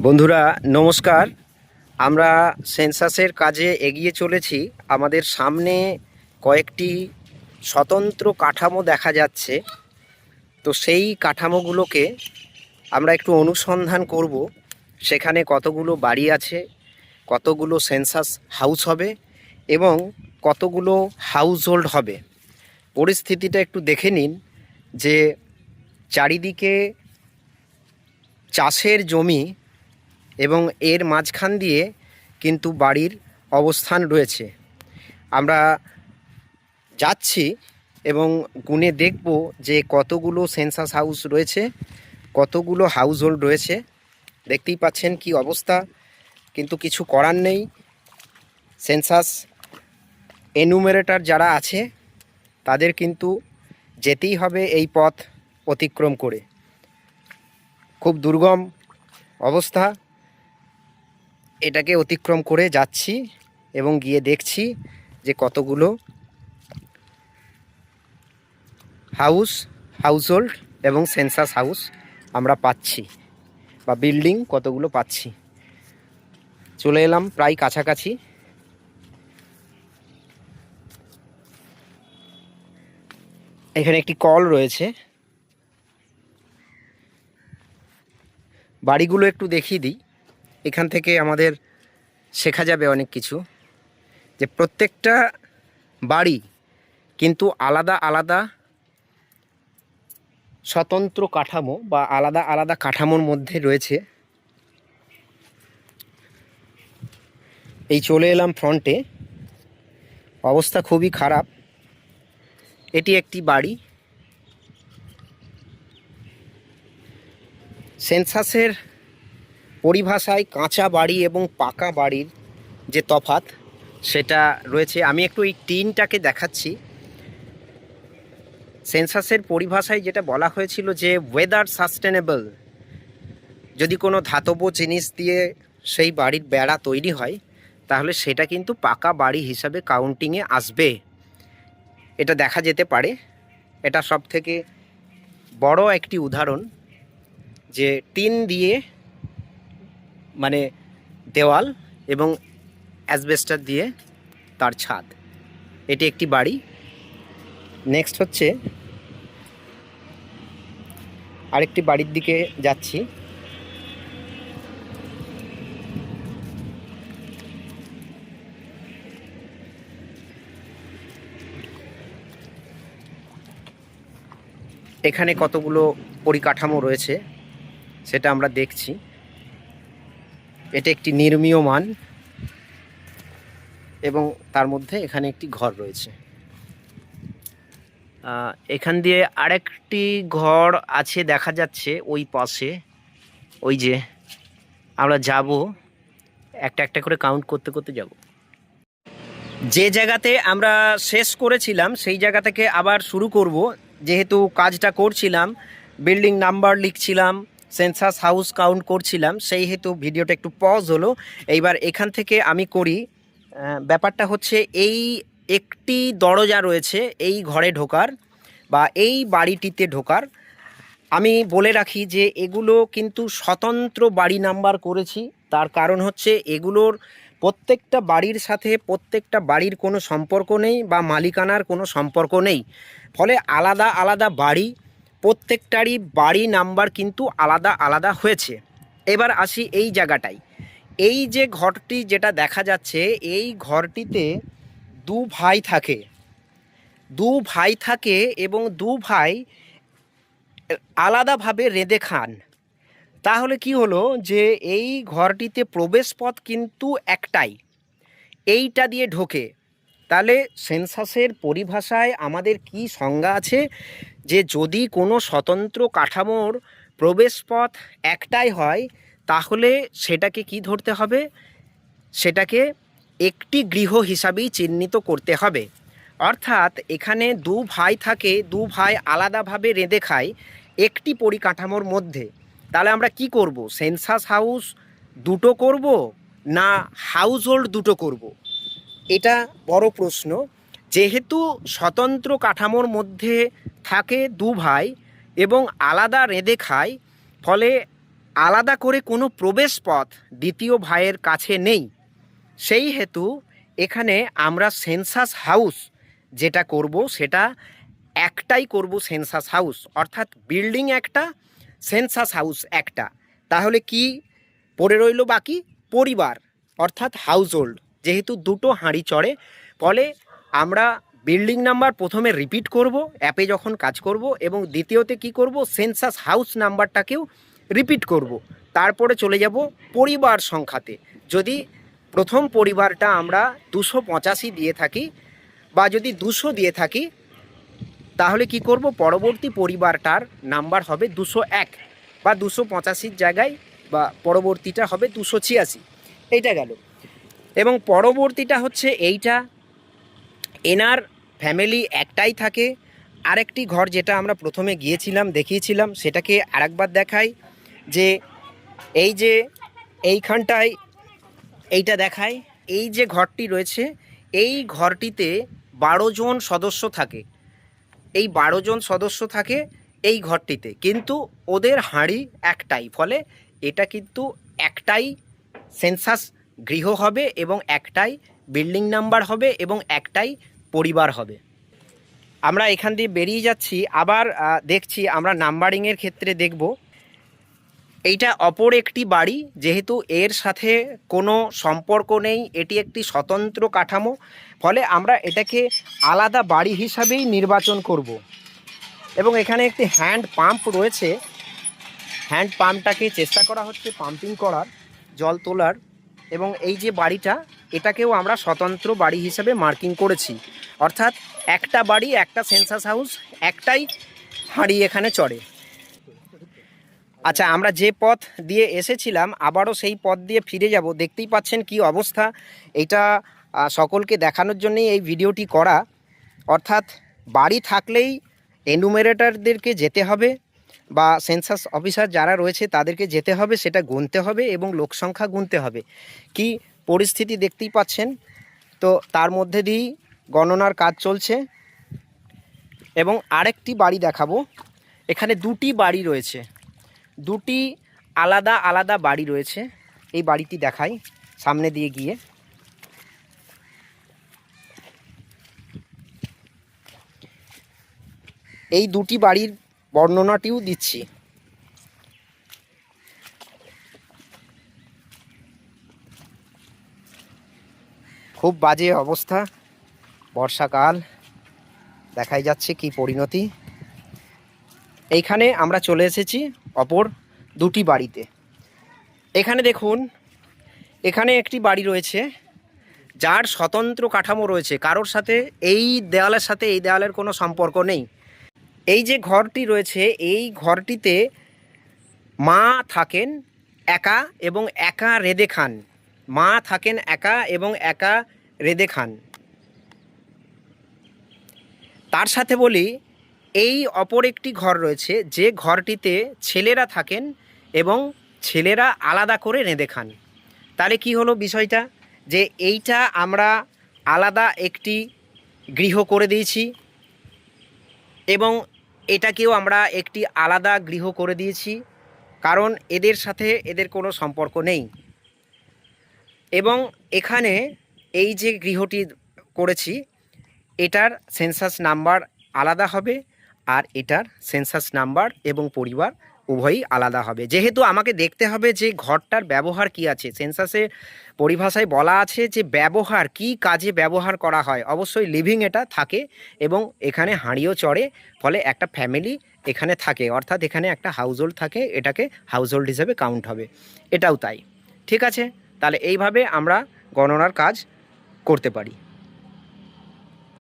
বন্ধুরা নমস্কার। আমরা সেন্সাসের কাজে এগিয়ে চলেছি। আমাদের সামনে কয়েকটি স্বতন্ত্র কাঠামো দেখা যাচ্ছে। তো সেই কাঠামোগুলোকে আমরা একটু অনুসন্ধান করব। সেখানে কতগুলো বাড়ি আছে, কতগুলো সেন্সাস হাউস হবে এবং কতগুলো হাউস হোল্ড হবে। পরিস্থিতিটা একটু দেখে নিন যে চারিদিকে চাষের জমি এবং এর মাঝখান দিয়ে কিন্তু বাড়ির অবস্থান রয়েছে। আমরা যাচ্ছি এবং গুনে দেখব যে কতগুলো সেন্সাস হাউস রয়েছে, কতগুলো হাউস হোল্ড রয়েছে। দেখতেই পাচ্ছেন কি অবস্থা, কিন্তু কিছু করার নেই। সেন্সাস এনুমেরেটর যারা আছে তাদের কিন্তু যেতেই হবে এই পথ অতিক্রম করে। খুব দুর্গম অবস্থা, এটাকে অতিক্রম করে যাচ্ছি এবং গিয়ে দেখছি যে কতগুলো হাউসহোল্ড এবং সেন্সাস হাউস আমরা পাচ্ছি বা বিল্ডিং কতগুলো পাচ্ছি। চলে এলাম প্রায় কাছাকাছি। এখানে একটি কল রয়েছে। বাড়িগুলো একটু দেখিয়ে দিই। এখান থেকে আমাদের শেখা যাবে অনেক কিছু, যে প্রত্যেকটা বাড়ি কিন্তু আলাদা আলাদা স্বতন্ত্র কাঠামো বা আলাদা আলাদা কাঠামোর মধ্যে রয়েছে। এই চলে এলাম ফ্রন্টে, অবস্থা খুবই খারাপ। এটি একটি বাড়ি। সেন্সাসের পরিভাষায় কাঁচা বাড়ি এবং পাকা বাড়ির যে তফাৎ সেটা রয়েছে। আমি একটু এই টিনটাকে দেখাচ্ছি। সেন্সাসের পরিভাষায় যেটা বলা হয়েছিল যে ওয়েদার সাস্টেনেবল, যদি কোনো ধাতব জিনিস দিয়ে সেই বাড়ির বেড়া তৈরি হয় তাহলে সেটা কিন্তু পাকা বাড়ি হিসাবে কাউন্টিংয়ে আসবে। এটা দেখা যেতে পারে। এটা সব থেকে বড় একটি উদাহরণ যে টিন দিয়ে মানে দেওয়াল এবং অ্যাসবেস্টার দিয়ে তার ছাদ। এটি একটি বাড়ি। নেক্সট হচ্ছে আরেকটি বাড়ির দিকে যাচ্ছি। এখানে কতগুলো পরিকাঠামো রয়েছে সেটা আমরা দেখছি। এটা একটি নির্মীয়মান এবং তার মধ্যে এখানে একটি ঘর রয়েছে। এখান দিয়ে আরেকটি ঘর আছে দেখা যাচ্ছে ওই পাশে। ওই যে আমরা যাব, একটা একটা করে কাউন্ট করতে করতে যাব। যে জায়গাতে আমরা শেষ করেছিলাম সেই জায়গা থেকে আবার শুরু করব। যেহেতু কাজটা করছিলাম, বিল্ডিং নাম্বার লিখছিলাম, সেন্সাস হাউস কাউন্ট করছিলাম, সেই হেতু ভিডিওটা একটু পজ হলো। এইবার এখান থেকে আমি করি। ব্যাপারটা হচ্ছে এই একটি দরজা রয়েছে এই ঘরে ঢোকার বা এই বাড়িটিতে ঢোকার। আমি বলে রাখি যে এগুলো কিন্তু স্বতন্ত্র বাড়ি নাম্বার করেছি। তার কারণ হচ্ছে এগুলোর প্রত্যেকটা বাড়ির সাথে প্রত্যেকটা বাড়ির কোনো সম্পর্ক নেই বা মালিকানার কোনো সম্পর্ক নেই। ফলে আলাদা আলাদা বাড়ি, প্রত্যেকটারই বাড়ি নাম্বার কিন্তু আলাদা আলাদা হয়েছে। এবার আসি এই জায়গাটায়। এই যে ঘরটি যেটা দেখা যাচ্ছে, এই ঘরটিতে দু ভাই থাকে এবং দু ভাই আলাদাভাবে রেঁধে খান। তাহলে কি হলো যে এই ঘরটিতে প্রবেশ পথ কিন্তু একটাই, এইটা দিয়ে ঢোকে। তাহলে সেন্সাসের পরিভাষায় আমাদের কি সংজ্ঞা আছে যে যদি কোনো স্বতন্ত্র কাঠামোর প্রবেশ পথ একটাই হয় তাহলে সেটাকে কি ধরতে হবে? সেটাকে একটি গৃহ হিসাবেই চিহ্নিত করতে হবে। অর্থাৎ এখানে দু ভাই থাকে, দু ভাই আলাদাভাবে রেঁধে খায় একটি পরিকাঠামোর মধ্যে। তাহলে আমরা কি করব? সেন্সাস হাউস দুটো করব না হাউস হোল্ড দুটো করব? এটা বড় প্রশ্ন। যেহেতু স্বতন্ত্র কাঠামোর মধ্যে থাকে দু ভাই এবং আলাদা রেঁধে খায়, ফলে আলাদা করে কোনো প্রবেশ পথ দ্বিতীয় ভাইয়ের কাছে নেই, সেই হেতু এখানে আমরা সেন্সাস হাউস যেটা করব সেটা একটাই করব, সেন্সাস হাউস, অর্থাৎ বিল্ডিং একটা, সেন্সাস হাউস একটা। তাহলে কি পড়ে রইল বাকি? পরিবার অর্থাৎ হাউস হোল্ড। যেহেতু দুটো হাঁড়ি চড়ে, ফলে আমরা বিল্ডিং নাম্বার প্রথমে রিপিট করব অ্যাপে যখন কাজ করব, এবং দ্বিতীয়তে কি করব, সেন্সাস হাউস নাম্বারটাকেও রিপিট করব। তারপরে চলে যাব পরিবার সংখ্যাতে। যদি প্রথম পরিবারটা আমরা 285 দিয়ে থাকি বা যদি 200 দিয়ে থাকি, তাহলে কি করব, পরবর্তী পরিবারটার নাম্বার হবে 201 বা 285 জায়গায়, বা পরবর্তীটা হবে 286। এইটা গেল। এবং পরবর্তীটা হচ্ছে এইটা, এনার ফ্যামিলি একটাই থাকে। আরেকটি ঘর যেটা আমরা প্রথমে গিয়েছিলাম দেখিয়েছিলাম, সেটাকে আরেকবার দেখাই, যে এই যে এইখানটায় এইটা দেখায়, এই যে ঘরটি রয়েছে, এই ঘরটিতে 12 জন সদস্য থাকে। এই 12 জন সদস্য থাকে এই ঘরটিতে, কিন্তু ওদের হাঁড়ি একটাই, ফলে এটা কিন্তু একটাই সেন্সাস গৃহ হবে এবং একটাই বিল্ডিং নাম্বার হবে এবং একটাই পরিবার হবে। আমরা এখান দিয়ে বেরিয়ে যাচ্ছি, আবার দেখছি আমরা নাম্বারিংয়ের ক্ষেত্রে দেখব এইটা অপর একটি বাড়ি, যেহেতু এর সাথে কোনো সম্পর্ক নেই, এটি একটি স্বতন্ত্র কাঠামো, ফলে আমরা এটাকে আলাদা বাড়ি হিসাবেই নির্বাচন করব। এবং এখানে একটি হ্যান্ড পাম্প রয়েছে, হ্যান্ড পাম্পটাকে চেষ্টা করা হচ্ছে পাম্পিং করার, জল তোলার। এবং এই যে বাড়িটা, এটাকেও আমরা স্বতন্ত্র বাড়ি হিসাবে মার্কিং করেছি, অর্থাৎ একটা বাড়ি, একটা সেন্সাস হাউস, একটাই হাঁড়ি এখানে চড়ে। আচ্ছা, আমরা যে পথ দিয়ে এসেছিলাম আবারও সেই পথ দিয়ে ফিরে যাব। দেখতেই পাচ্ছেন কি অবস্থা। এটা সকলকে দেখানোর জন্যই এই ভিডিওটি করা। অর্থাৎ বাড়ি থাকলেই এনুমেরেটরদেরকে যেতে হবে বা সেন্সাস অফিসার যারা রয়েছে তাদেরকে যেতে হবে, সেটা গুনতে হবে এবং লোকসংখ্যা গুনতে হবে। কি পরিস্থিতি দেখতেই পাচ্ছেন। তো তার মধ্যে দিয়েই গণনার কাজ চলছে। এবং আরেকটি বাড়ি দেখাবো। এখানে দুটি বাড়ি রয়েছে, দুটি আলাদা আলাদা বাড়ি রয়েছে। এই বাড়িটি দেখাই সামনে দিয়ে গিয়ে। এই দুটি বাড়ির বর্ণনাটিও দিচ্ছি। খুব বাজে অবস্থা, বর্ষাকাল, দেখাই যাচ্ছে কি পরিণতি। এইখানে আমরা চলে এসেছি অপর দুটি বাড়িতে। এখানে দেখুন, এখানে একটি বাড়ি রয়েছে যার স্বতন্ত্র কাঠামো রয়েছে, কারোর সাথে এই দেওয়ালের সাথে এই দেওয়ালের কোনো সম্পর্ক নেই। এই যে ঘরটি রয়েছে, এই ঘরটিতে মা থাকেন একা এবং একা রেঁধে খান। মা থাকেন একা এবং একা রেঁধে খান। তার সাথে বলি, এই অপর একটি ঘর রয়েছে, যে ঘরটিতে ছেলেরা থাকেন এবং ছেলেরা আলাদা করে রেঁধে খান। তাহলে কি হলো বিষয়টা, যে এইটা আমরা আলাদা একটি গৃহ করে দিয়েছি এবং এটাকেও আমরা একটি আলাদা গৃহ করে দিয়েছি, কারণ এদের সাথে এদের কোনো সম্পর্ক নেই। এবং এখানে এই যে গৃহটি করেছি, এটার সেন্সাস নাম্বার আলাদা হবে, আর এটার সেন্সাস নাম্বার এবং পরিবার উভয়ই আলাদা হবে। যেহেতু আমাকে দেখতে হবে যে ঘরটার ব্যবহার কি আছে। সেন্সাসের পরিভাষায় বলা আছে যে ব্যবহার কি, কাজে ব্যবহার করা হয়। অবশ্যই লিভিং এটা থাকে এবং এখানে হাঁড়িও চড়ে, ফলে একটা ফ্যামিলি এখানে থাকে, অর্থাৎ এখানে একটা হাউস হোল্ড থাকে, এটাকে হাউস হোল্ড হিসেবে কাউন্ট হবে। এটাও তাই। ঠিক আছে, তাহলে এইভাবে আমরা গণনার কাজ করতে পারি।